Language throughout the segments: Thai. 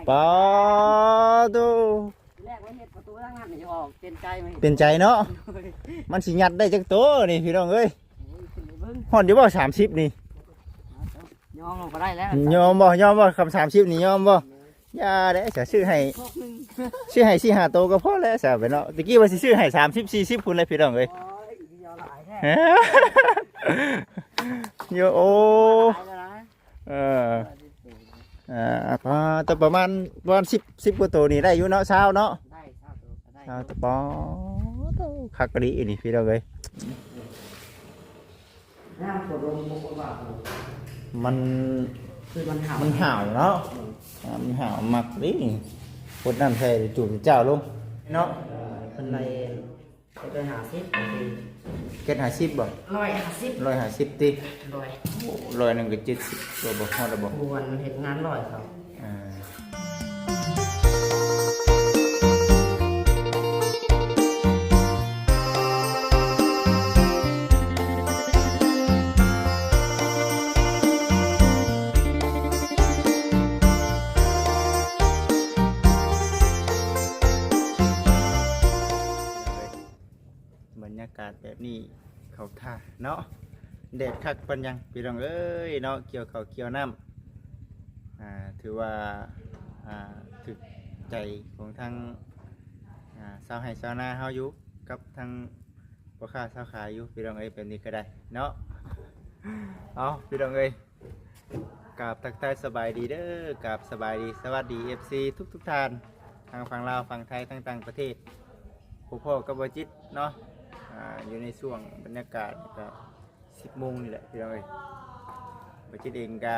ปอตูแรกไว้เฮ็ดประตูทางนั้นนี่ออกเป็นใจไหม เป็นใจเนาะมันสิยัดได้จักโตนี่พี่น้องเอ้ย ขึ้นไปเบิ่ง ฮอดอยู่บ่30นี่ ยอมลงก็ได้แล้ว ยอมบ่คำ30นี่ยอมบ่อย่าเด้จะซื้อให้ พวกนึง ซื้อให้4 5โตก็พอแล้วซะไปเนาะตะกี้ว่าสิซื้อให้30 40พุ่นเลยพี่น้องเอ้ย โอ้ยยอมหลายแท้ ฮะโยโอ หลายแล้วนะ เออพอตัวประมาณ10กว่าตัวนี่ได้อยู่เนาะเช้าเนาะ ได้ทราบตัวก็ได้ เช้าตัวปอคักกะดีนี่พี่น้องเอ้ย น้ำกดลงมุกว่า มัน คือมันห่าว มันห่าวเนาะมันห่าวมักดิกดน้ำใส่จุ่มเจ้าลงเนาะ เป็นไรไปหาซิป เก็ด50บ่ 150 150ติ ร้อย โอ้100นึงก็70ตัวบ่ฮอดแล้วบ่ บวนเห็ดงานร้อยเขา อ่าบรรยากาศแบบนี้เขาท่าเนาะแดดคักปันยังพี่น้องเอ้ยเนาะเกี่ยวข้าวเกี่ยวน้ำถือว่าถึกใจของทางชาวไร่ชาวนาเฮาอยู่กับทางพ่อค้าชาวขายอยู่พี่น้องเอ้ยแบบนี้ก็ได้เนาะเอาพี่น้องเอ้ยกราบทักทายสบายดีเด้อกราบสบายดีสวัสดี FC ทุกท่านทางฝั่งลาวฝั่งไทยทั้งต่างประเทศพ่อกับบ่จิตเนาะอยู่ในช่วงบรรยากาศก็10 โมงนี่แหละพี่น้องเอ้ยบ่จิตเองก็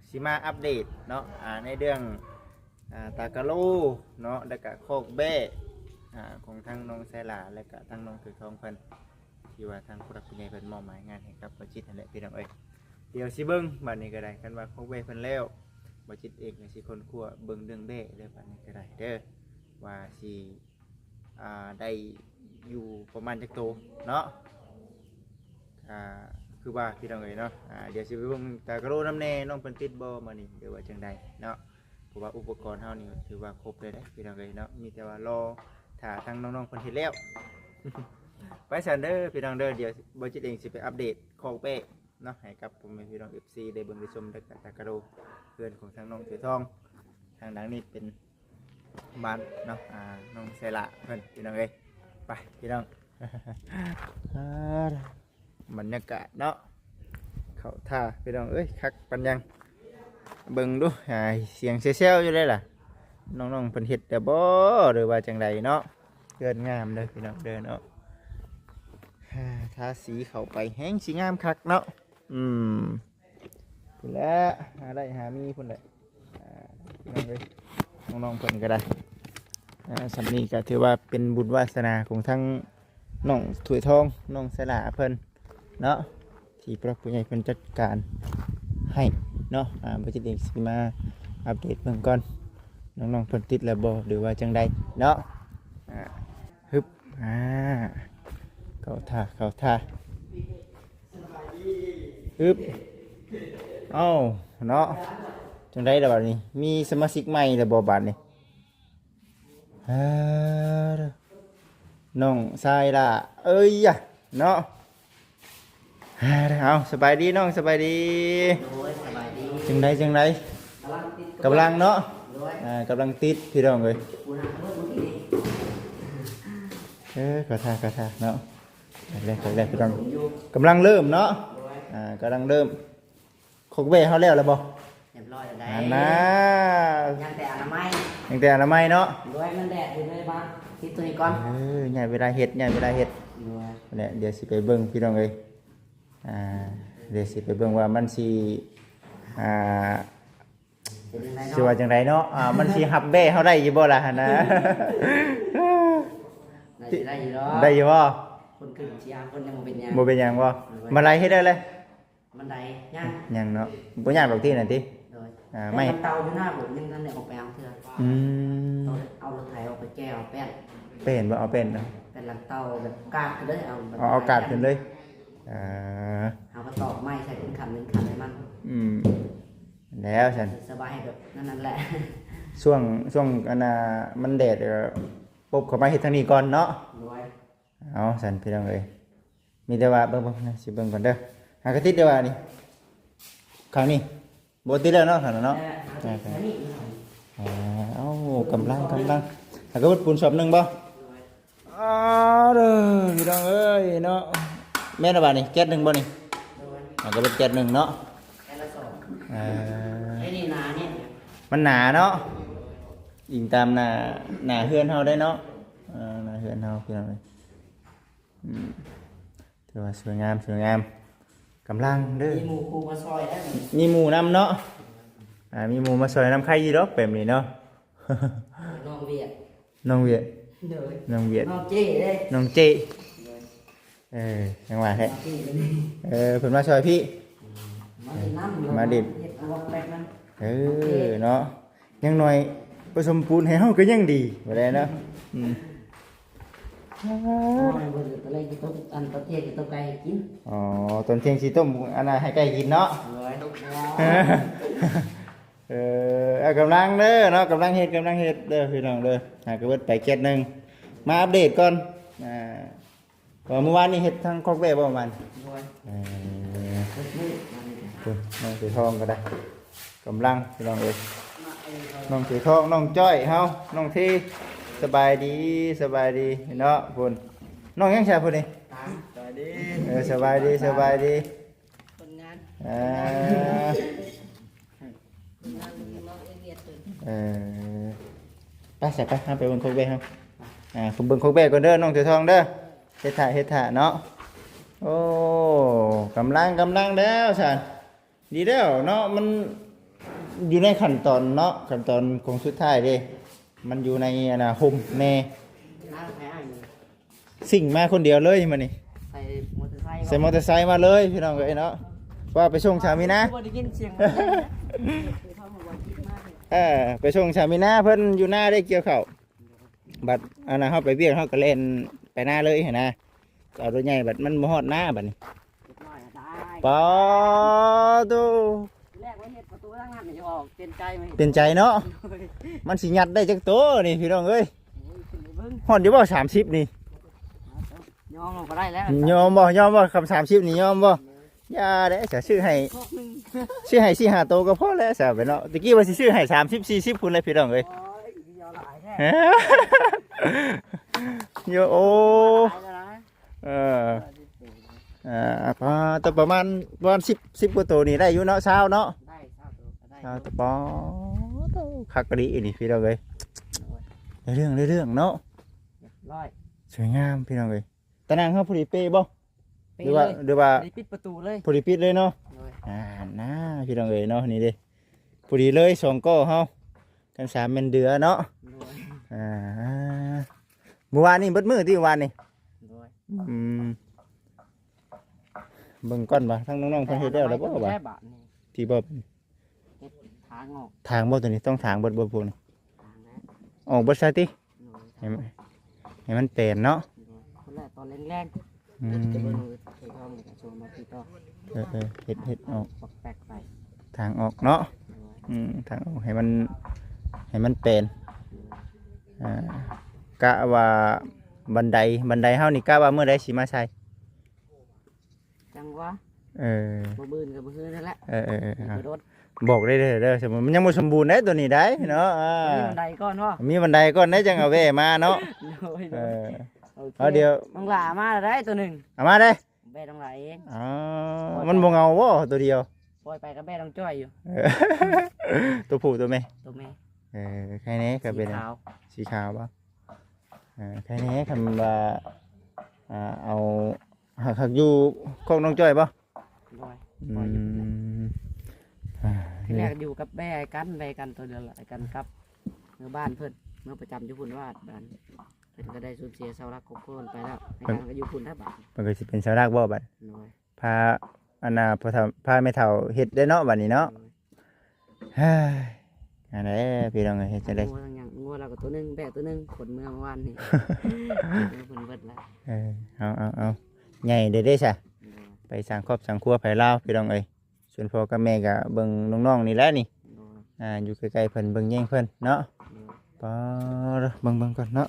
สิมาอัปเดตเนาะในเรื่องตากะโลเนาะแล้วก็โคกแบ้ของทางน้องไซลาและก็ทางน้องถือทองเพิ่นที่ว่าทางผู้รับผู้ใหญ่เพิ่นมอบหมายงานให้กับบ่จิตนั่นแหละพี่น้องเอ้ยเดี๋ยวสิเบิ่งบัดนี้ก็ได้คันว่าโคกแบ้เพิ่นแล้วบ่จิตเองก็สิคนคั่วเบิ่งเรื่องแบ้เด้อบัดนี้ก็ได้เด้อว่าสิได้อยู่ประมาณจักโตเนาะคือว่าพี่น้องเอ้ยเนาะเดี๋ยวสิไปเบิ่งตากะโลน้ำแน่น้องเพิ่นติดบ่มานี่เดี๋ยวว่าจังใดเนาะเพราะว่าอุปกรณ์เฮานี่ถือว่าครบเลยเด้พี่น้องเอ้ยเนาะมีแต่ว่ารอถ้าทางน้องๆเพิ่นเฮ็ดแล้ว ไปซั่นเด้อพี่น้องเด้อเดี๋ยวบ่จิตเองสิไปอัปเดตของเป้เนาะให้กับผมพี่น้อง FC ได้เบิ่งได้ชมได้ตากะโลเพื่อนของทางน้องถือทองทางหลังนี่เป็นบ้านเนาะน้องไซละเพิ่นพี่น้องเอ้ยไปพี่น้อง บรรยากาศเนาะเขาท่าพี่น้องเอ้ยคักปันยังเบิ่งดูเสียงเซลอยู่ได้ล่ะน้องๆเพิ่นเฮ็ดแต่บ่หรือว่าจังใดเนาะเกินงามเลยพี่น้องเดินเนาะทาสีเข้าไปแห้งสีงามคักเนาะพุ่นแหละหาได้หามีพุ่นแหละพี่น้องเอ้ยน้องๆเพิ่นก็ได้สำนี้ก็ถือว่าเป็นบุญวาสนาของทั้งน้องถุยทองน้องสลาเพิ่นเนาะที่พระผู้ใหญ่เพิ่นจัดการให้เนาะบ่จิตเองสิมาอัปเดตเบิ่งก่อนน้องๆเพิ่นติดแล้วบ่หรือว่าจังใดเนาะฮึบเข้าท่าฮึบเอ้าเนาะจังใดล่ะบัดนี้มีสมาชิกใหม่แล้วบ่บัดนี้น้องชายล่ะเอ้ยอะเนาะเอาสบายดีน้องสบายดีจังไดกำลังเนาะกำลังติดพี่น้องเลยขอท่าเนาะแรกพี่น้องกำลังเริ่มเนาะกำลังเริ่มโคกเบ้เขาแล้วบ่เรียบร้อยแล้วได้ นะยังแต่อนามัย เนาะด้วยมันแดดอยู่เลยบ้างติดตัวนี้ก่อนใหญ่เวลาเห็ดเนี่ยเดี๋ยวสิไปเบิ่งพี่น้องเลยเดี๋ยวสิไปเบิ่งว่ามันสิสิว่าจังไรเนาะมันสิหับแบ้เฮาได้อยู่บ่ล่ะนะได้อยู่เนาะได้อยู่บ่คนขึ้นเชียร์คนยังบ่เป็นหยังบ่เป็นหยังบ่มาไล่เฮ็ดได้เลยมันได้ยังเนาะบ่ยากดอกที่นั่นติไม่เตาอยู่หน้าผมยังทันได้ออกไปเอาเทื่อเอารถไถออกไปแก้วแป้นเป็นบ่เอาเป็นเนาะเป็นหลังเตาแบบกาดขึ้นเลยเอากาดขึ้นเลยเอามาตอกไม้ใส่เป็นขันให้มันแล้วฉันสบายแบบนั่นแหละ ช่วงอันน่ะมันแดดปุ๊บเข้ามาเฮ็ดทางนี้ก่อนเนาะ โดย เอาสั่นพี่น้องเอ้ยมีแต่ว่าเบิ่งๆนะสิเบิ่งก่อนเด้อหากระติดเด้อว่านี่ข้างนี้บ่ติดแล้วเนาะข้างนั้นเนาะ แต่นี่ เอ้ากำลังหากระเบิดปูนสอบหนึงบ่อ้าวเด้อพี่น้องเอ้ยเนาะแม่นบ่นี่แก๊สหนึงบ่นี่หากระเบิดแก๊สหนึงเนาะ แค่ละสอง อ่า ไอ้นี่นาเนี่ย มันหนาเนาะยิงตามหนาเฮือนเฮาได้เนาะหนาเฮือนเฮาพี่น้องเอ้ยถือว่าสวยงามกำลังเด้อ มีหมูคูมาซอยได้ไหม มีหมูน้ำเนาะมีหมูมาซอยน้ำไข่ยีดอกแบบนี้เนาะ น้องเวียด น้องเวียด เด้อ น้องเวียด น้องเจ้เด้ น้องเจจังหวะแท้ มาที่นี่ เพิ่นมาซอยพี่ มาดินน้ำ มาดิน เฮ็ดเอาแปลกนั้น เนาะยังหน่อยผสมปูนให้เฮาก็ยังดีบ่ได้เนาะ โอ้ยบ่ได้อะไรกินต้มอันประเทศกินต้มไก่กิน อ๋อตอนเที่ยงสิต้มอันน่ะให้ไก่กินเนาะ เลยทุกอย่าง เอากำลังเด้อเนาะกำลังเฮ็ดเด้อพี่น้องเด้อหากระเบิดไปแก๊สหนึงมาอัปเดตก่อนก็เมื่อวานนี้เฮ็ดทางคอกแว่บ่ประมาณ ด้วย คุณ มืดมาเลย น้องสีทองก็ได้กำลังพี่น้องเอ้ยน้องสีทองน้องจ้อยเฮาน้องที่สบายดีเนาะพุ่นน้องยังใช่พุ่นนี่ ตามสวัสดี สบายดี คนงาน อ่า งานน้องเวียดตื่น ไปใส่ไปห้ามไปเบิ่งโคกเบ้ครับผมเบิ่งโคกเบ้ก่อนเด้อน้องสีทองเด้อเฮ็ดถ่าเนาะโอ้กำลังแล้วสันดีแล้วเนาะมันอยู่ในขั้นตอนเนาะขั้นตอนของสุดท้ายเด้มันอยู่ในห่มแน่ น้าแพ้อยู่ สิ่งมาคนเดียวเลยมานี่ ใส่มอเตอร์ไซค์ ใส่มอเตอร์ไซค์มาเลยพี่น้องเอ้ยเนาะว่าไปส่งชามินะ บ่ได้ยินเสียงมันคือทำหัวคิดมากเลย ไปส่งชามินะเพิ่นอยู่หน้าได้เกี่ยวข้าวบัดอันนั้นเฮาไปเวียกเฮาก็เล่นไปหน้าเลยเห็นนะเอารถใหญ่บัดมันบ่ฮอดหน้าบัดนี้ เรียบร้อยได้ ปอตู แรกว่าเฮ็ดประตูทางนั้นจะออกเป็นใจไหม เป็นใจเนาะมันสิยัดได้จักโตนี่พี่น้องเอ้ย ขึ้นไปเบิ่ง ฮอดอยู่บ่30นี่ ยอมลงไปได้แล้ว ยอมบ่คำ30นี่ยอมบ่อย่าเด้จะซื้อให้ พวกนึง ซื้อให้4 5โตก็พอแล้วซะไปเนาะตะกี้ว่าสิซื้อให้30 40พุ่นเลยพี่น้องเอ้ย โอ้ยยาวหลายแท้ โยโอ หลายแล้วนะ เออพอตัวประมาณ10กว่าตัวนี่ได้อยู่เนาะเช้าเนาะ ได้เท่าตัวก็ได้ เช้าตะปอคักกะดีนี่พี่น้องเอ้ยได้เรื่องเนาะ ร้อย สวยงามพี่น้องเอ้ยตะนางเฮาผู้ดีเป้บ่ ไป หรือ เล ว่าย หรือว่า ได้ปิดประตูเลย ผู้ดีปิดเลยเนาะ เลย นะพี่น้องเอ้ยเนาะนี่เด้ผู้ดีเลย2ก้อเฮากัน3แม่นเดือเนาะ เลย เมื่อวานนี่เบิดมื้อที่เมื่อวานนี่ เลย เบิ่งก่อนบ่ทั้งน้องๆเพิ่นเฮ็ดแล้วบ่บ่ แค่บาทนี่ ที่บ่ เฮ็ดทางออก ทางบ่ตัวนี้ต้องทางเบิดบ่พูน ทางแล้ว ออกเบิดซะติ เลย ให้มันเป็นเนาะ คนแรกตอนแรง อื ๆจะเบิ่ง ม เคยทองกับชมมาพี่ต่อ เฮ็ดออก ปักแปลกไป ทางออกเนาะ เลย ทางออกให้มันเป็นกะว่าบันไดเฮานี่กะว่าเมื่อใดสิมาใช้ จังวะ เออ บ่บื้นกับบ่ฮือนั่นแหละ ครับ ไปรถ บอกได้เด้อสมมุติมันยังบ่สมบูรณ์เด้ตัวนี้ได้เนาะมีบันไดก่อนวะ มีบันไดก่อนได้จังเอาแว่มาเนาะ โดย โอ โอเค เอาเดี๋ยว น้องหลามาแล้วได้ตัวหนึ่ง เอามาเด้ แม่น้องหลาเอง อ๋อมันบ่เงาบ่ตัวเดียว ปล่อยไปกับแม่น้องจ้อยอยู่ เออ ตัวผู้ตัวแม่ ตัวแม่ แค่นี้ก็เป็น สีขาว สีขาวป่ะแค่นี้คำว่าเอาหักอยู่ของน้องจ้อยป่ะ ด้วย อืม ทีแรกอยู่กับแม่กันตัวเดียวละกันครับเมื่อบ้านเพิ่นเมื่อประจำอยู่พุ่นวาดบ้านเพิ่นก็ได้สูญเสียเสาหลักของเพิ่นไปแล้วในการก็อยู่พุ่นท่าบ้าน มันก็สิเป็นสาวรักบ่บัด น้อย พาอันน่ะพาแม่เฒ่าเฮ็ดได้เนาะบัดนี้เนาะเฮ้ยอันนี้พี่น้องเฮ็ดจังได๋ งัวทั้งอย่างงัวเราก็ตัวหนึงแบกตัวหนึงขนเมื่อวานนี่เพิ่นเบิดแล้ว เอาใหญ่เด้ซะไปสร้างครอบครัวไผลาวพี่น้องเอ้ยส่วนพ่อกับแม่ก็เบิ่งน้องๆนี่แหละนี่ น้อย อยู่ใกล้ๆเพิ่นเบิ่งแย่งเพิ่นเนาะปอเบิ่งก่อนเนาะ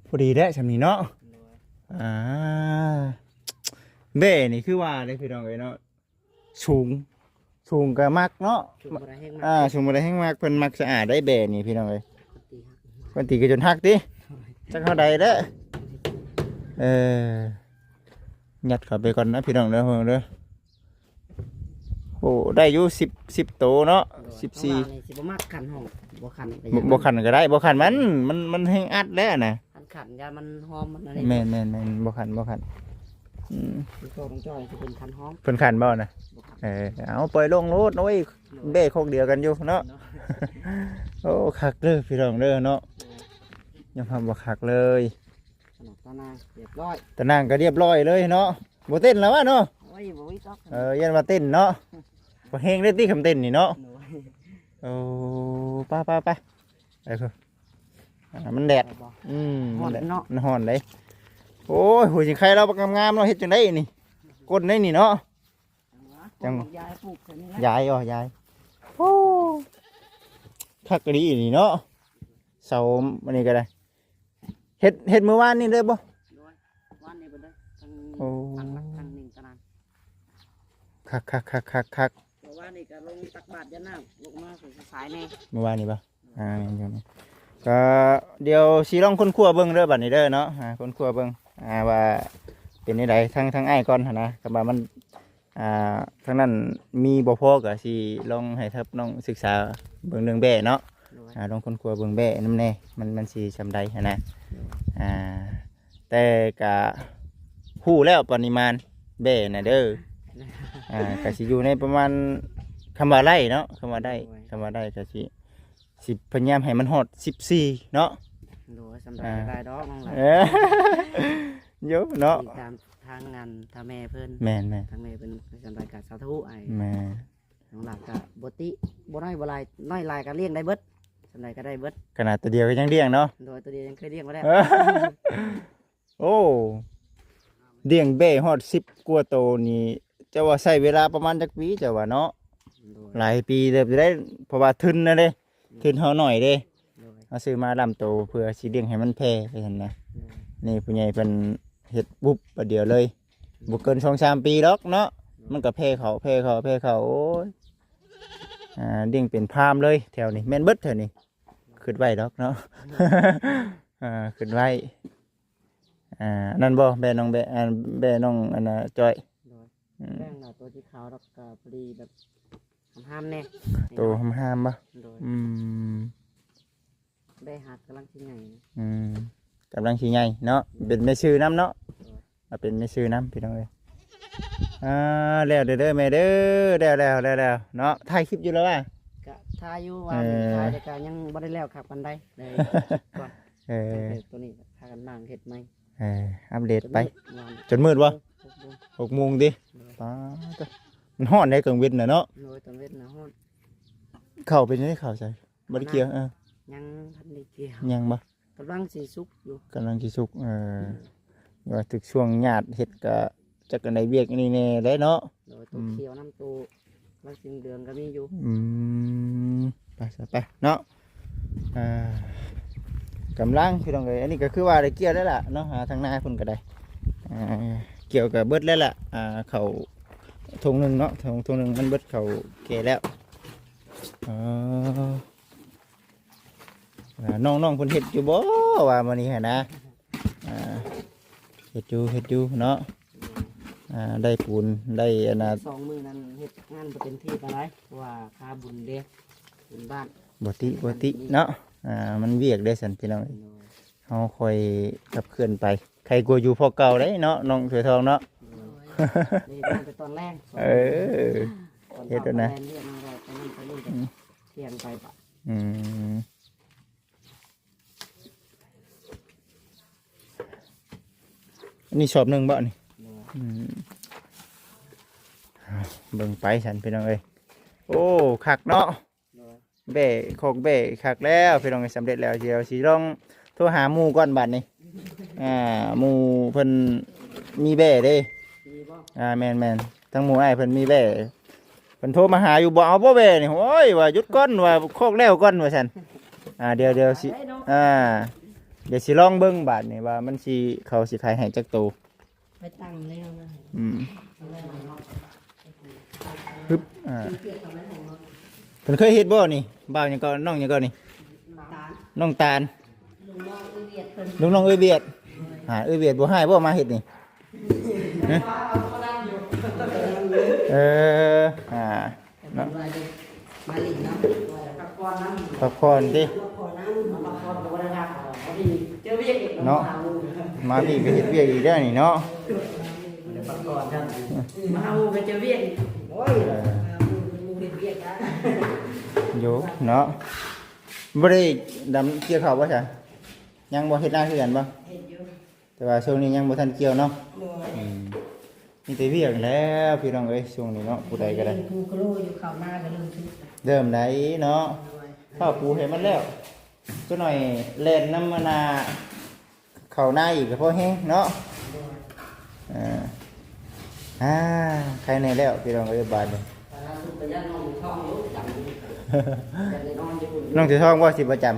พอดีแล้วสำนี้เนาะอ่าเบ้นี่คือว่าได้พี่น้องเอ้ยเนาะสูงก็มักเนาะชุดบ่ได้แห้งมาก สูงบ่ได้แห้งมากเพิ่นมักสะอาดได้เบ้นี่พี่น้องเอ้ยเพิ่นตีก็จนฮักติจักเท่าใดเด้อยัดเข้าไปก่อนนะพี่น้องเด้อเพิ่นเด้อโอ้ได้อยู่10โตเนาะ14 สิบ่มักขันห้องบ่ขัน บ่ขันก็ได้บ่ขันมันแห้งอัดแล้วน่ะ ขันยามันหอมมันอะไร แม่นบ่ขันคือโตตรงจ้อยสิเป็นขันหอม เพิ่นขันบ่น่ะ บ่ขัน เอาปล่อยลงโลดโอ้ยเบ้คกเดียวกันอยู่เนาะโอ้คักเด้อพี่น้องเด้อเนาะยังทำบ่คักเลย ขนมตะนางเรียบร้อย ตะนางก็เรียบร้อยเลยเนาะบ่เต้นแล้ววะเนาะ โอ้ยบ่มีตอก ยันว่าเต้นเนาะบ่แฮงได้ติคำเต้นนี่เนาะ หนู โอ้ไปไปคือมันแดด บ่ มันแดด เนาะ มันฮ้อนเลยโอ้ยหูสิใครเราบักงามๆเนาะเฮ็ดจังได๋นี่ก้นได้นี่เนาะ จัง ยายปลูกอันนี้นะ ยายโอ้คักกะดีนี่เนาะเสาอันนี้ก็ได้เฮ็ดมื้อวานนี่เลยบ่ วันนี้บ่ได้ทั้ง โอ้ ทั้งรักทั้งหนึ่งตะนาง คัก เพราะว่านี่ก็ลงตักบาตรยาน้ำลงมาถึงสายแน่ มื้อวานนี่บ่อย่างนี้ก็เดี๋ยวสิลองคนครัวเบิ่งเด้อบัดนี้เด้อเนาะคนครัวเบิ่งว่าเป็นจังไดทั้งอ้ายก่อนหั่นนะก็ว่ามันทางนั้นมีบ่พอก็สิลองให้ทับน้องศึกษาเบิ่งเรื่องแบ่เนาะ ลองคนครัวเบิ่งแบ่นำแน่มันสิซำใดหั่นนะแต่ก็ฮู้แล้วปริมาณแบ่น่ะเด้อก็สิอยู่ในประมาณคำว่าไร่เนาะคำว่าได้ก็สิพยายามให้มันฮอด14เนาะ โดยสำหรับได้ดอกน้องหลาน เยอะเนาะ ตามทางงานทางแม่เพิ่น แม่น ทางแม่เป็นสำหรับการสาธุไอ้ แม่ น้องหลานก็บ่ติบ่น้อยบ่หลายน้อยหลายก็เลี้ยงได้เบิดสำหรับก็ได้เบิด ขนาดตัวเดียวก็ยังเลี้ยงเนาะ โดยตัวเดียวยังเคยเลี้ยงมาแล้ว โอ้เลี้ยงแบ่ฮอด10กว่าโตนี่จะว่าใช้เวลาประมาณจักปีจะว่าเนาะ โดย หลายปีเด้อจะได้เพราะว่าทุนนะเด้ทุนเฮาหน่อยเด้ โดย เอาซื้อมาลำโตเพื่อสิเลี้ยงให้มันแพร่ไปหั่นนะนี่ผู้ใหญ่เพิ่นเฮ็ดปุ๊บประเดี๋ยวเลยบ่เกิน 2-3 ปีดอกเนาะมันก็แพร่เขาโอ้ยเลี้ยงเป็นพรามเลยแถวนี้แม่นเบิดแถวนี้คิดไว้ดอกเนาะ คิดไว้นั่นบ่แบน้องอันน่ะจอย โดยแป้งน่ะตัวที่ขาวดอกก็พอดีแบบห้ามๆแน่ โตห้ามๆบ่ โดย อืม ได้หักกำลังสิใหญ่ กำลังสิใหญ่เนาะเป็นแม่ชื่อน้ำเนาะเป็นแม่ชื่อน้ำพี่น้องเอ้ยแล้วเด้อแม่เด้อแล้วเนาะถ่ายคลิปอยู่แล้วว่ะ ก็ทาอยู่ว่ามีทายแต่ก็ยังบ่ได้แล้วครับปานใดเลยก่อนตัวนี้พากันนั่งเฮ็ดใหม่ อัปเดตไป วัน จนมืดวะ 6 โมง 6 โมงดิป้าดมันฮ้อนในกลางเว้นน่ะเนาะ โดยตอนเวทนะฮอด เข้าเป็นจังได๋เข้าใจบ่ได้เกี่ยวยังทันได้เกี่ยว ยังบ่ กำลังสิสุกอยู่ กำลังสิสุกว่าถึกช่วงญาติเฮ็ดก็จักอันใดเวียกอันนี้แน่ได้เนาะ โดยตัวเขียวน้ำตัวลักสิงเดือนก็มีอยู่ ไปเนาะกำลังพี่น้องเอ้ยอันนี้ก็คือว่าได้เกี่ยวแล้วล่ะเนาะหาทางหน้าเพิ่นก็ได้เกี่ยวกับเบิดแล้วล่ะเขาทงหนึงเนาะทงหนึงมันเบิดเขาแก่แล้วน้องเพิ่นเฮ็ดอยู่บ่ว่ามื้อนี้หั่นนะเฮ็ดอยู่เนาะได้ปูนได้อันน่ะ 2 มื้อนั้นเฮ็ดงานบ่เต็มที่ปานใดเพราะว่าค่าบุญเด้บุญบ้าน บ่ติเนาะมันเวียกได้สันพี่น้องเฮาค่อยขับเคลื่อนไปใครกลัวอยู่พอเก่าได้เนาะน้องสวยทองเนาะ นี่มาแต่ตอนแรก เฮ็ดแล้วนะ เรียกมาแล้วตอนนั้นไปนู่นเที่ยงไปปะ อันนี้ชอบหนึงบ่นี่เบิ่งไปสันพี่น้องเอ้ยโอ้คักเนาะเบ้โคกเบ้คักแล้วพี่น้องสำเร็จแล้วเดี๋ยวสิลองโทรหาหมู่ก่อนบัดนี้หมู่เพิ่นมีเบ้เด้ ดีบ่ แม่น ทั้งหมู่อ้ายเพิ่นมีแว่เพิ่นโทรมาหาอยู่บ่เอาบ่แว่นี่โอ้ยว่าหยุดก่อนว่าโคกแล้วก่อนว่าซั่นเดี๋ยวสิเดี๋ยวสิลองเบิ่งบาดนี่ว่ามันสิเขาสิขายให้จักโต ไปตั้งแล้วนะ ปึ๊บเพิ่นเคยเฮ็ดบ่นี่บ่าวหยังก็น้องหยังก็นี่น้องตาลลุงน้องเอ้ยเวียดเอ้ยเวียดบ่ให้บ่มาเฮ็ดนี่ฮะเนาะ มาหลินน้ำพักผ่อนน้ำ พักผ่อนติ พักผ่อนน้ำพักผ่อนตัวนะครับเจอเวียกอีก เนาะมาพี่ก็เฮ็ดเวียกอีกเด้อนี่เนาะ พักผ่อนครับมาเอาไปเจอเวียกโอ้ยมูเห็นเวียกนะ อยู่เนาะบ่ได้ดำเกี่ยวข้าวบ่ใช่ยังบ่เฮ็ดหน้าคือกันบ่ เห็นอยู่ แต่ว่าช่วงนี้ยังบ่ทันเกี่ยวเนาะ โอ้ย มีแต่เวียกแล้วพี่น้องเอ้ยช่วงนี้เนาะผู้ใดก็ได้ กูก็รู้อยู่ข่าวหน้าก็เริ่มชุด เริ่มไหนเนาะข้าวปูให้มันแล้วจักหน่อยแล่นน้ำมะนาวเข้าหน้าอีกก็พอแห้งเนาะใครในแล้วพี่น้องเอ้ยบาดนี่ ไปย่านน้องท้องรู้จังแต่ในนอนญี่ปุ่น น้องสิท้องบ่สิประจำ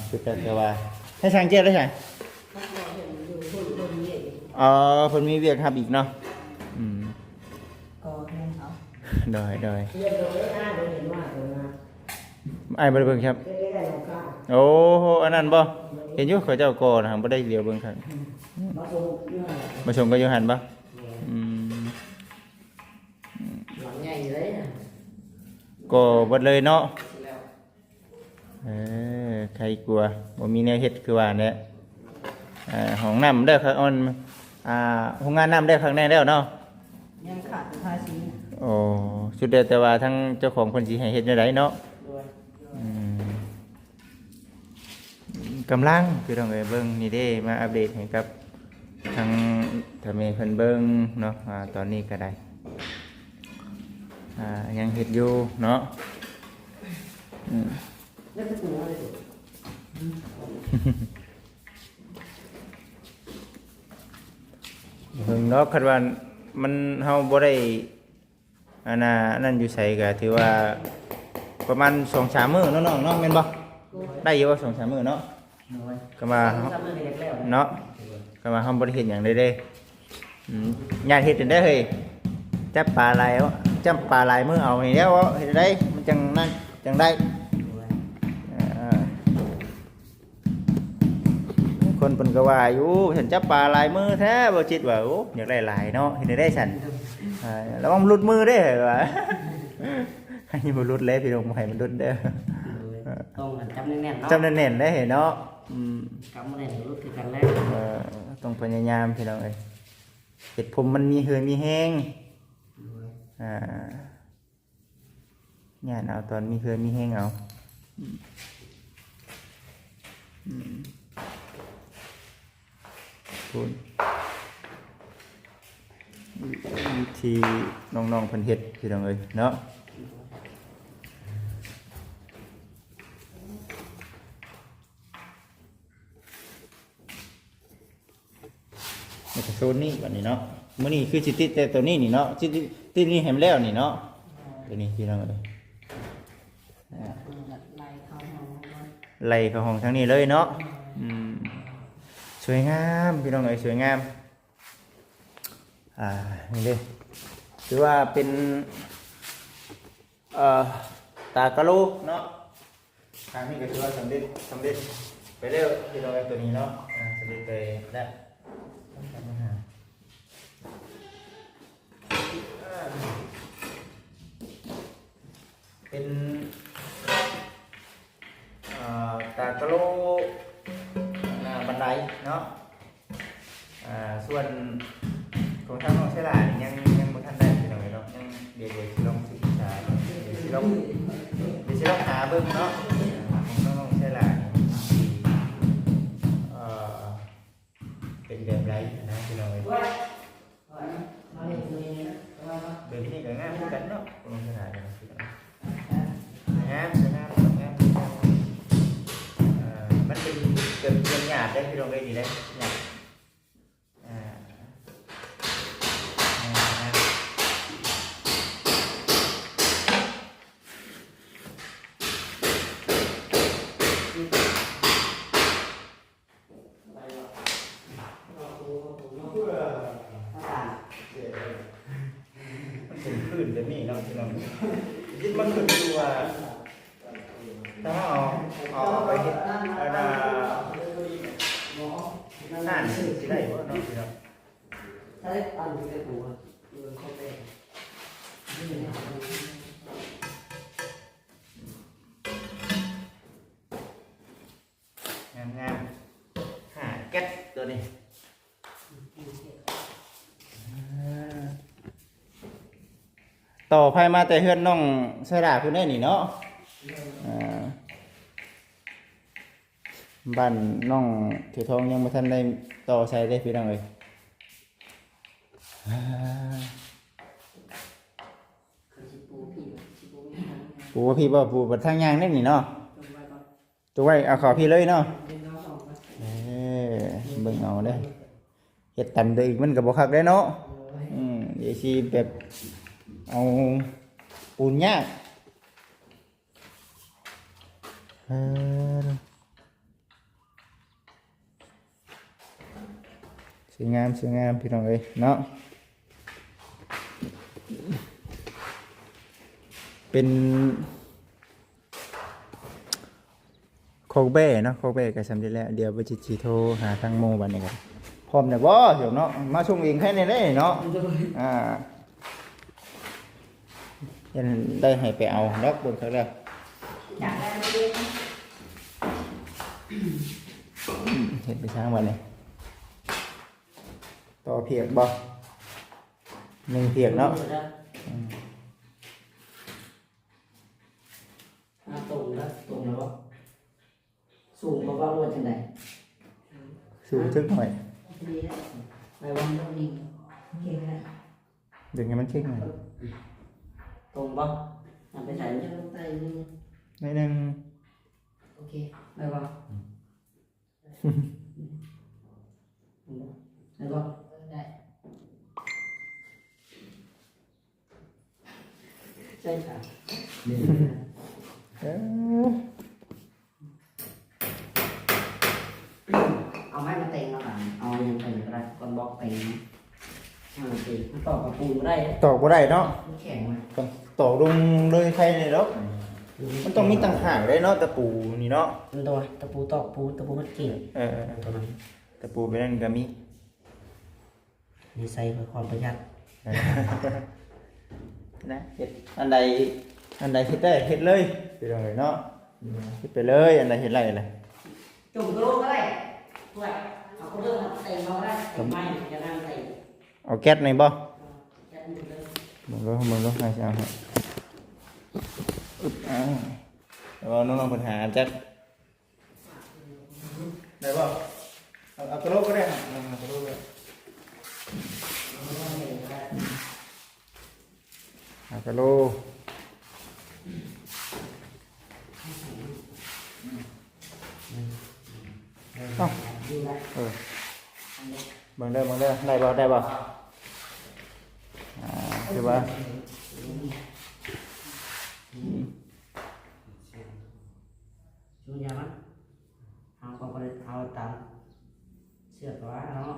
คือแต่ว่าให้ช่างเจ็ดได้ใช่เพิ่นมีเวียกทำอีกเนาะก็แม่เขา โดย เรียนโดยหน้าโดยเห็นว่าตัวนะ ไอ้บ่ได้เบิ่งครับ ได้ได้ของข้า โอ้โหอันนั้นบ่เห็นอยู่เขาเจ้าก่อนะบ่ได้เลียวเบิ่งครับ มาดูเนื้อ มาชมก็อยู่หั่นบ่อืม หลังใหญ่เลยนะ ก่อเบิดเลยเนาะใครกลัวบ่มีแนวเฮ็ดคือว่าแหละห้องน้ำได้ครับโรงงานน้ำได้ข้างในแล้วเนาะ ยังขาดภาษี โอ้สุดเด็ดแต่ว่าทั้งเจ้าของเพิ่นสิให้เฮ็ดจังไดเนาะ ด้วย กำลังพี่น้องเอ้ยเบิ่งนี่เด้มาอัปเดตให้กับทั้งทำให้เพิ่นเบิ่งเนาะตอนนี้ก็ได้ยังเฮ็ดอยู่เนาะ แล้วจะถึงอะไร เพิ่งเนาะคันว่ามันเฮาบ่ได้นั่นอยู่ไสก็ถือว่าประมาณ 2-3 มื้อเนาะน้องเนาะแม่นบ่ได้อยู่ว่า 2-3 มื้อเนาะก็มาเนาะก็มาเฮาบ่ได้เฮ็ดหยังเลยเด้ญาติเฮ็ดจังได๋เฮ้ยจับปลาหลายมื้อเอานี่แล้วเฮ็ดได้มันจังนั่นจังได้คนเพิ่นก็ว่าอยู่ฉันจับปลาหลายมื้อแท้บ่คิดว่าโอ้อยากได้หลายเนาะเฮ็ดได้ฉันระวังหลุดมือเด้อว่าให้บ่หลุดเลยพี่น้องบ่ให้มันหลุดเด้อ ต้องจำแน่นๆเนาะ จำแน่นๆได้เนาะจำแน่นรู้คือกันแล้ว ต้องพยายามพี่น้องเอ้ยเห็ดผมมันมีเหือมีแห้งเนี่ยเอาตอนมีเหือมีแห้งเอาคุณวิธีน้องๆเพิ่นเฮ็ดพี่น้องเอ้ยเนาะโซนนี้แบบนี้เนาะมื้อนี้คือสิติดแต่ตัวนี้นี่เนาะสิติดนี่ให้มันแล้วนี่เนาะตัวนี้พี่น้องเอ้ยไล่เข้าห้องทางนี้เลยเนาะสวยงามพี่น้องเอ้ยสวยงามนี่เด้ถือว่าเป็นตากะโลเนาะทางนี้ก็ถือว่าสำเร็จไปเร็วพี่น้องเอ้ยตัวนี้เนาะสำเร็จไปแล้วเป็นตากะโลบันไดเนาะส่วนของทางน้องเชลายังบ่ทันได้พี่น้องเนาะยังเดี๋ยวสิลองศึกษาเดี๋ยวสิลองหาเบิ่งเนาะของน้องเชลาเป็นแบบไรนะพี่น้องแบบนี้ก็ง่ายเหมือนกันเนาะของน้องเชลาเนี่ยงามมันเป็นหยาดได้พี่น้องได้ดีได้หยาด เป็นพื้นแบบนี้เนาะพี่น้องคิดมันขึ้นอยู่ว่าถ้าเอาไปเฮ็ดอันนั่นสิได้บ่เนาะพี่น้อง ถ้าได้ปันได้ปูเขาไปงามหาแก๊สตัวนี้ต่อไฟมาแต่เฮือนน้องใส่ดาคุณได้นี่เนาะบ้านน้องถือทองยังบ่ทันได้ต่อใส่ได้พี่น้องเอ้ยปูพี่บ่ปูบัดทางยางได้นี่เนาะตัวไว้เอาขอพี่เลยเนาะเบิ่งเอาเด้เฮ็ดตันได้อีกมันก็บ่คักได้เนาะเดี๋ยวสิแบบเอาปูนยากสวยงามพี่น้องเอ้ยเนาะเป็นโคกเบ้เนาะโคกเบ้ก็สำเร็จแล้วเดี๋ยวบ่สิโทรหาทางโมบัดนี้กันพร้อมแล้วบ่เดี๋ยวเนาะมาส่งเองให้ได้เนาะยันได้ให้ไปเอาดอกบนเขาแล้วเห็นไปช้างวันนี้ต่อเพียกบ่1เพียกเนาะตรงแล้วบ่สูงกว่าว่าว่าจังได๋สูงทึกหน่อย ไปวางตรงนี้เก่งแล้ว เดี๋ยวให้มันเช็คหน่อย ตรงบ่นำไปใส่จะลงใต้นึง นิดนึง โอเคไปบ่ได้บ่ได้ใช่ค่ะเอาไม้มาเต็งแล้วกันเอายังเต็งก็ได้ก้อนบล็อกเต็งมันตอกกับปูนได้ ตอกบ่ได้เนาะ มันแข็งมา ตอกลงเลยใครเลยเนาะมันต้องมีต่างหากได้เนาะตะปูนี่เนาะ มันตัวตะปูตอกปูตะปูมันเก่งตัวนั้น ตะปูไปนั่นก็มี มีใส่เพื่อความประหยัด นะเฮ็ดอันใดเฮ็ดได้เฮ็ดเลยไปเลยเนาะเฮ็ดไปเลยอันใดเฮ็ดไรเลย จุ่มกระโหลกก็ได้ด้วยเอากระโหลกเต็มเราได้เต็มไม้จะนั่งใส่ เอาแก๊สในบ่ ยัดมือเลย มึงรู้ให้สิเอาให้อึ๊บแล้วน้องๆปัญหาจัดได้บ่เอากระโหลกก็ได้เอากระโหลกก็ได้เอากระโหลกบังเด้อได้บ่คือว่าชูยามันเอาก็ไปเอาตามเชือกว่าเนาะ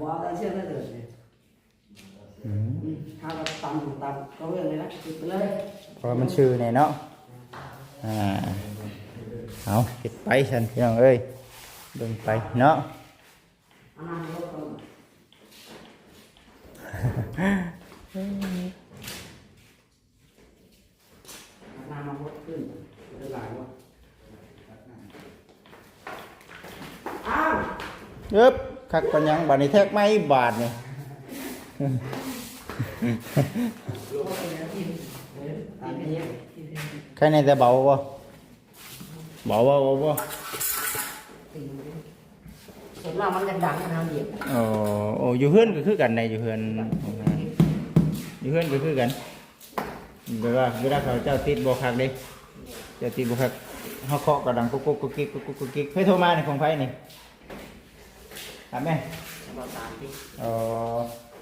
บอกเอาเชือกได้เลยถ้าเราตำก็เรื่องเลยนะติดไปเลย เพราะมันชื่อเนี่ยเนาะเอาเก็บไปฉันพี่น้องเอ้ยเดินไปเนาะ เอาน้ำลดก่อนน้ำมันลดขึ้นได้หลายวะอ้าว ยึบคักปัญญังบาดนี้แทกไม้บาทนี่ใครในแต่เบาบ่ส่วนมากมันจะดังขนาดเดียว โอ้อยู่เฮือนก็คือกันในอยู่เฮือนก็คือกันเวลาเขาเจ้าติดบ่คักเด้เจ้าติดบ่คักเฮาเคาะก็ดังกุ๊กกิ๊กเคยโทรมาในของไผนี่ถามแม่ เราตามที่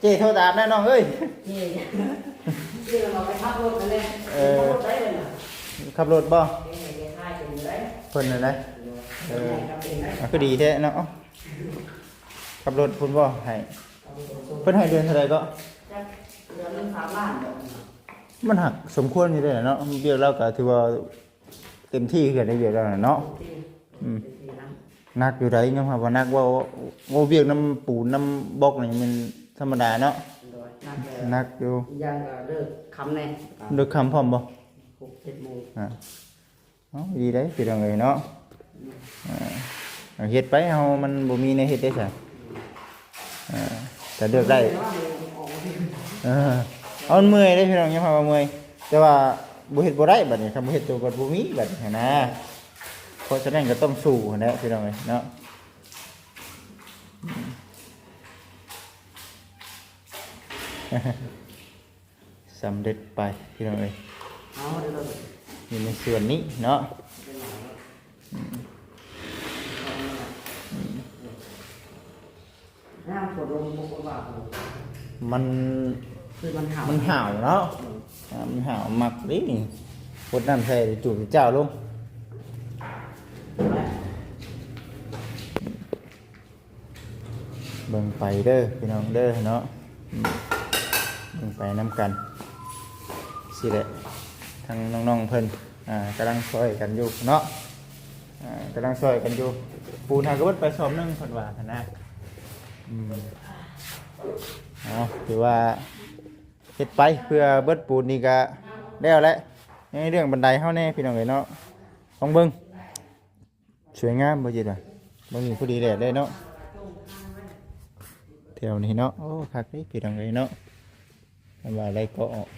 เจ้โทรตามแน่น้องเอ้ย นี่เราไปขับรถกันเลยขับรถได้เลยนะ ขับรถบ่ เดี๋ยวให้เป็นเลย เพิ่นน่ะนะก็ดีแท้เนาะขับรถพุ่นบ่ให้ เอา เพิ่นให้เดือนเท่าไหร่ก็ จักเดือนนึง3ล้านดอก มันหักสมควรอยู่ได้เนาะเบี้ยเราก็ถือว่าเต็มที่คือได้เบี้ยแล้วเนาะ ที่ อืม ที่นั้น นักอยู่ได้ยังว่านักว่าเวียกน้ำปูนน้ำบล็อกนี่มันธรรมดาเนาะ โดยนักแล้ว นักอยู่ อีกอย่างก็เลิกคำแน่ ดึกคำพร้อมบ่ 6-7 โมง อ่าเอาดีได้พี่น้องเอ้ยเนาะเอาเฮ็ดไปเฮามันบ่มีในเฮ็ดได้ซะแต่เลือกได้เออเอามันเมื่อยได้พี่น้องยังว่าเมื่อยแต่ว่าบ่เฮ็ดบ่ได้บัดนี้ถ้าบ่เฮ็ดตัวก็บ่มีบัดนี้นะเพราะฉะนั้นก็ต้องสู้นั่นแหละพี่น้องเอ้ยเนาะสำเร็จไปพี่น้องเอ้ย เอาเดี๋ยวเรา อยู่ในส่วนนี้เนาะ น้ำฝนลงบุกว่า มัน คือมันห่าว มันห่าวเนาะมันห่าวมักดิพดน้ำใส่จูบเจ้าลงเบิ่งไปเด้อพี่น้องเด้อเนาะเบิ่งไปน้ำกันสิแหละทางน้องๆเพิ่นกำลังช่วยกันอยู่เนาะกำลังช่วยกันอยู่ปูนหากระเบิดไปสอบหนึงเพิ่นว่าหั่นนะถือว่าเฮ็ดไปเพื่อเบิดปูนนี่ก็แล้วแหละในเรื่องบันไดเฮาแน่พี่น้องเอ้ยเนาะต้องเบิ่งสวยงามบ่จิตว่าบ่มีผู้ดีแลได้เนาะแถวนี้เนาะโอ้คักเด้พี่น้องเอ้ยเนาะว่าอะไรก็ออก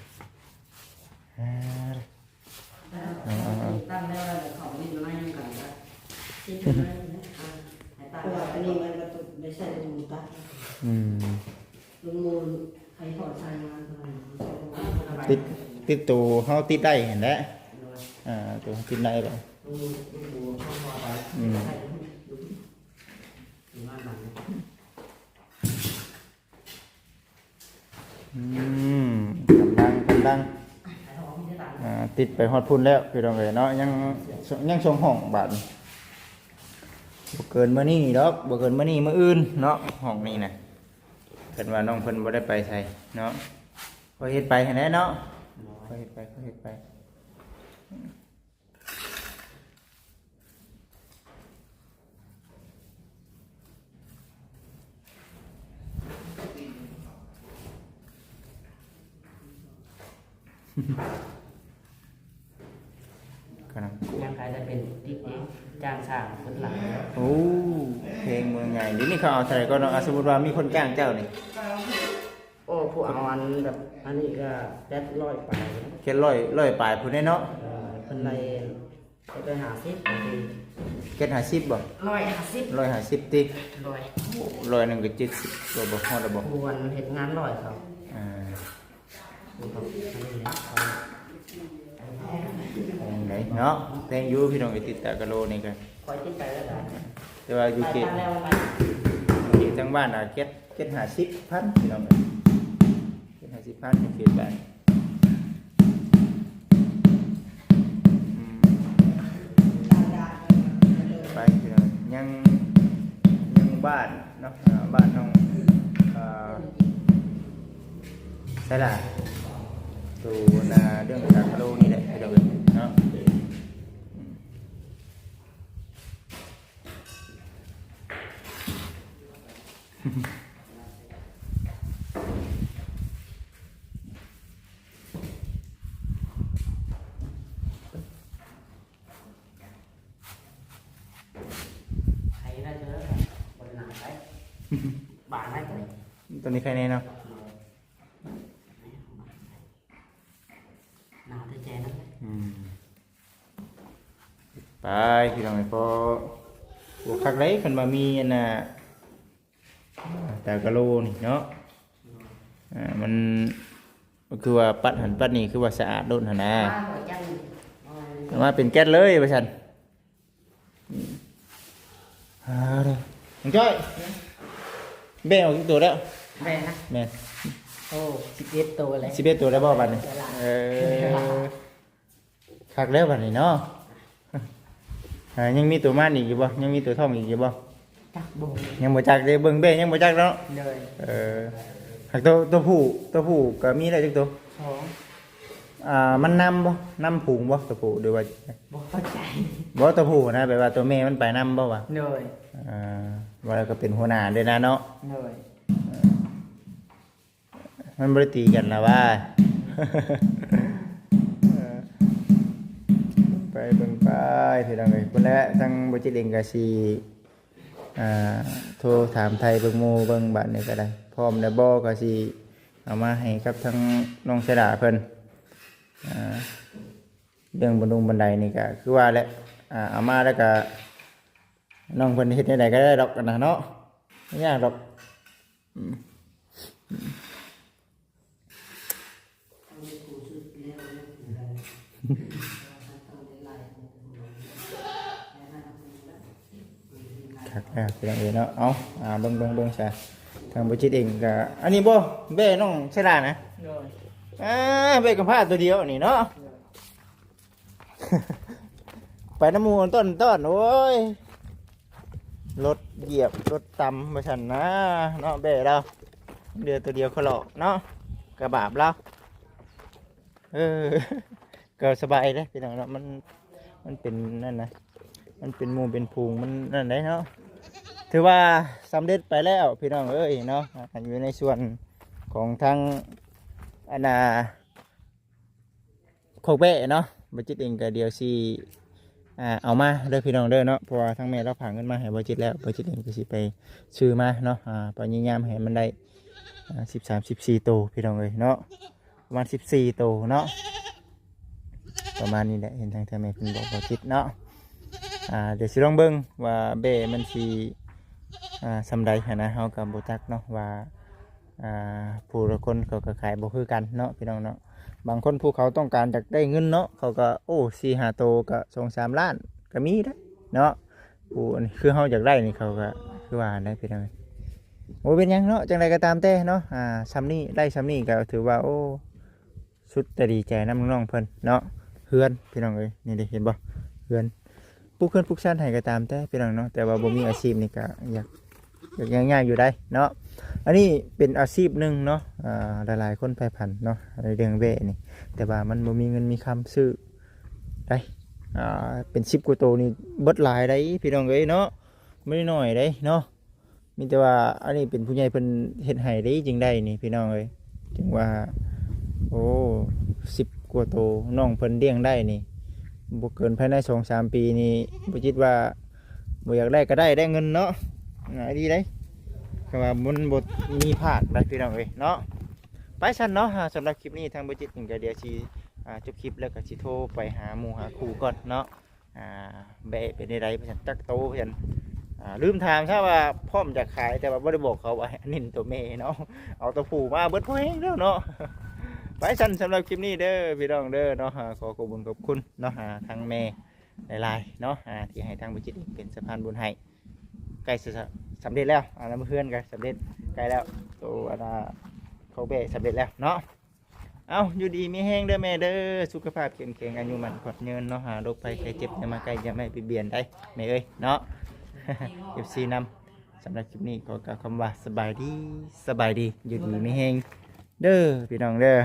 ตั้งแล้วเขาไม่น้อยยังกันนะที่ทำไมเพราะว่าอันนี้มันก็ไม่ใช่ลุงตาลุงมูลใครถอดใส่มาติดตัวเฮาติดได้เห็นแล้วตัวติดได้แล้วกำลังติดไปฮอดพุ่นแล้วพี่น้องเอ้ยเนาะยังส่งห้องบาดบ่เกินมื้อนี้ดอกบ่เกินมื้อนี้มื้ออื่นเนาะห้องนี้น่ะเพิ่นว่าน้องเพิ่นบ่ได้ไปไสเนาะก็เฮ็ดไปหั่นแหละเนาะก็เฮ็ดไปยังใครจะเป็นติ๊กเองจ้างสร้างคนหลัง โอ้เพลงเมืองใหญ่เดี๋ยวนี้เขาเอาเท่าไหร่ก็เนาะสมมุติว่ามีคนจ้างเจ้านี่ โอ้ผู้เอาอันแบบอันนี้ก็700ไป แค่ร้อยปลายพุ่นได้เนาะ เป็นไรไปหาซิป เก็ด50บ่ 150 150ติ 100 100นึงก็70ตัวบ่ฮอดบ่ ควรเห็นงาน100เขา ดูครับอันนี้นะ ไหนเนาะเพลงอยู่พี่น้องไปติดตากะโลนี่ก็ คอยติดไปแล้วกัน แต่ว่าอยู่เขต แล้วไป อยู่ทางบ้านเก็ด50,000พี่น้องเอ้ยเก็ด50,000อยู่เขตบ้านไปพี่น้องยังบ้านเนาะบ้านน้องใช่ล่ะตัวเรื่องตากะโลนี่แหละพี่น้องเอ้ยเนาะใครได้เจอบนหนาไปบ้านได้ไหม ตัวนี้ใครเนี่ยเนาะ หนาได้แจนะ ไปพี่น้องพอหัวคักเลยคนมามีอันน่ะตากะโลนี่เนาะมันคือว่าปัดหันปัดนี่คือว่าสะอาดโดนหันนะมาเป็นแก๊สเลยประชันเด้อน้องจ้อยแบ่ออกกี่ตัวแล้ว แม่นะ แม่ โอ้11ตัวเลย 11ตัวแล้วบ่บัดนี้คักแล้วบัดนี้เนาะยังมีตัวม่านอีกอยู่บ่ยังมีตัวท่องอีกอยู่บ่ จักบ่ง ยังบ่จักเด้เบิ่งเบ้ยังบ่จักเนาะ เลย หักตัวผู้ก็มีได้จักตัว สอง มันนำบ่นำผูงบ่ตัวผู้หรือว่า บ่เข้าใจ บ่ตัวผู้นะแปลว่าตัวแม่มันไปนำบ่วะ เลย ว่าแล้วก็เป็นหัวหน้าด้วยนะเนาะ เลย มันบ่ได้ตีกันล่ะว่า ไปเบิ่งไปพี่น้องเอ้ยพุ่นแหละทั้งบ่จิตเองก็สิโทรถามไทยเบิ่งหมู่เบิ่งบัดนี้ก็ได้พร้อมแล้วบ่ก็สิเอามาให้กับทั้งน้องเสดาเพิ่นเรื่องบันไดนี่ก็คือว่าแหละเอามาแล้วก็น้องเพิ่นเฮ็ดได้ใดก็ได้ดอกนะเนาะไม่ยากดอกครับเป็นอย่างอื่นเนาะเอาเบิ่งซะทางบ่จิตเองก็อันนี้บ่แม่น้องเสดานะ เลย แม่กับผ้าตัวเดียวนี่เนาะ ไปน้ำมูลต้นโอ้ยรถเหยียบรถตำมาฉันนะเนาะเบ้เราเดือตัวเดียวเขาหลอกเนาะกระบาบเราก็สบายเลยพี่น้องเนาะมันเป็นนั่นนะมันเป็นหมูเป็นพุงมันนั่นได้เนาะถือว่าสำเร็จไปแล้วพี่น้องเอ้ยเนาะอยู่ในส่วนของทางโคกเบ้เนาะบัจิตเองก็เดียวสิเอามาเด้อพี่น้องเด้อเนาะเพราะว่าทั้งแม่เราผ่านเงินมาให้บัจิตแล้วบัจิตเองก็สิไปซื้อมาเนาะพยายามให้มันได้13-14โตพี่น้องเลยเนาะประมาณ14โตเนาะประมาณนี้แหละเห็นทางแม่เพิ่นบอกบัจิตเนาะเดี๋ยวสิลองเบิ่งว่าเบ้มันสิสำใดนะเฮากับบ่จักเนาะว่าผู้ละคนเขาก็ขายบ่คือกันเนาะพี่น้องเนาะบางคนผู้เขาต้องการจากได้เงินเนาะเขาก็โอ้4-5โตก็2-3 ล้านก็มีได้เนาะผู้นี่คือเฮาอยากได้นี่เขาก็คือว่าได้พี่น้องโอ้เป็นหยังเนาะจังไดก็ตามแต่เนาะซ้ำนี้ได้ซ้ำนี้ก็ถือว่าโอ้สุดจะดีใจนำน้องๆเพิ่นเนาะเฮือนพี่น้องเอ้ยนี่ได้เห็นบ่เฮือนปลูกเฮือนปลูกชั้นให้ก็ตามแต่พี่น้องเนาะแต่ว่าบ่มีอาชีพนี่ก็อยากง่ายๆอยู่ได้เนาะอันนี้เป็นอาชีพหนึ่งเนาะหลายๆคนไปผันเนาะในเรื่องเวนี่แต่ว่ามันบ่มีเงินมีคำซื้อได้เป็น10 กว่าโตนี่เบิดหลายได้พี่น้องเอ้ยเนาะไม่ได้น้อยได้เนาะมีแต่ว่าอันนี้เป็นผู้ใหญ่เพิ่นเฮ็ดให้ได้จริงได้นี่พี่น้องเอ้ยถึงว่าโอ้10 กว่าโตน้องเพิ่นเลี้ยงได้นี่บ่เกินภายใน 2-3 ปีนี่บ่คิดว่าบ่อยากได้ก็ได้เงินเนาะดีได้ก็ว่ามันบทมีภาคได้พี่น้องเอ้ยเนาะไปชั้นเนาะสำหรับคลิปนี้ทางบริจิตก็เดี๋ยวสิจบคลิปแล้วก็สิโทรไปหาหมู่หาครูก่อนเนาะแบะเป็นได้เพิ่นจักโตเพิ่นลืมถามใช่ว่าพร้อมจะขายแต่ว่าบ่ได้บอกเขาว่าอันนี้ตัวแม่เนาะเอาตัวผู้มาเบิดพอแห้งแล้วเนาะไปชั้นสำหรับคลิปนี้เด้อพี่น้องเด้อเนาะขอขอบคุณเนาะทางแม่หลายๆเนาะที่ให้ทางบริจิตเป็นสะพานบุญให้ใกล้สำเร็จแล้วแล้วเพื่อนกันสำเร็จใกล้แล้วตัวเขาเบะสำเร็จแล้วเนาะเอาอยู่ดีมีแห้งเด้อแม่เด้อสุขภาพเข้มแข็งอายุมันขอดเงินเนาะโรคภัยไข้เจ็บอย่ามาใกล้อย่าไม่ไปเบียนได้แม่เอ้ยเนาะ FC นำสำหรับคลิปนี้ขอกล่าวคำว่าสบายดีอยู่ดีมีแห้งเด้อพี่น้องเด้อ